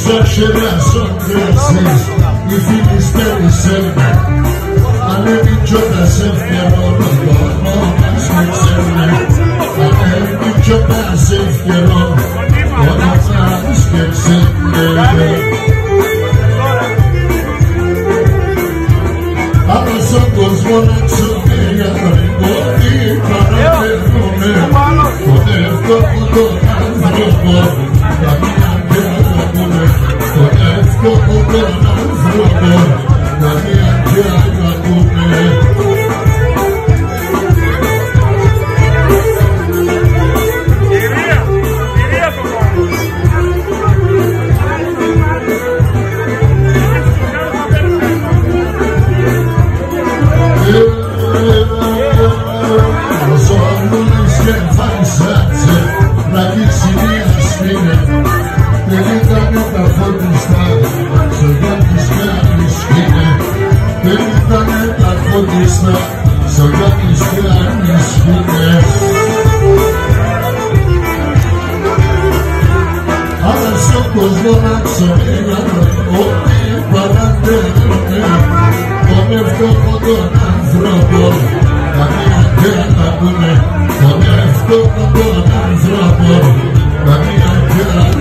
Zaczera są gracis I filisteri selne Ale widziona se wpierona Ona śmiercerne Ale widziona se wpierona Ona śmiercerne Ale są pozwolone sobie Jadaj głowy Para termone One w kopu do nas roboty Como donas rodas, na minha casa comer. Só não esquece faz na que se minha espinha. Delicadamente a fodistada, jogando esquerda e esquina. Delicadamente a fodistada, jogando esquerda e esquina. Olha só que os donados são ligados, ouvi para ter como eu estou com donados robôs, na minha terra boné, como eu estou com donados robôs. Na minha terra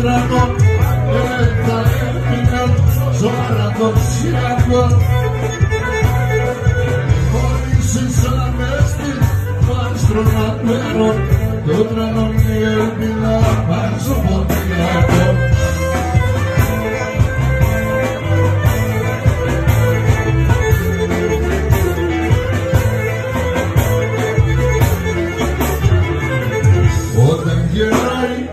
τρανών τα έπιναν ζωάρα των ψηρακών χωρίς αναμέστη το αστροναπέρων το τρανών η έλπινα πάσο ποτηλιακό. Όταν γεράει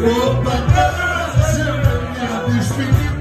Ο πατέρας έμενε από τη σπίτι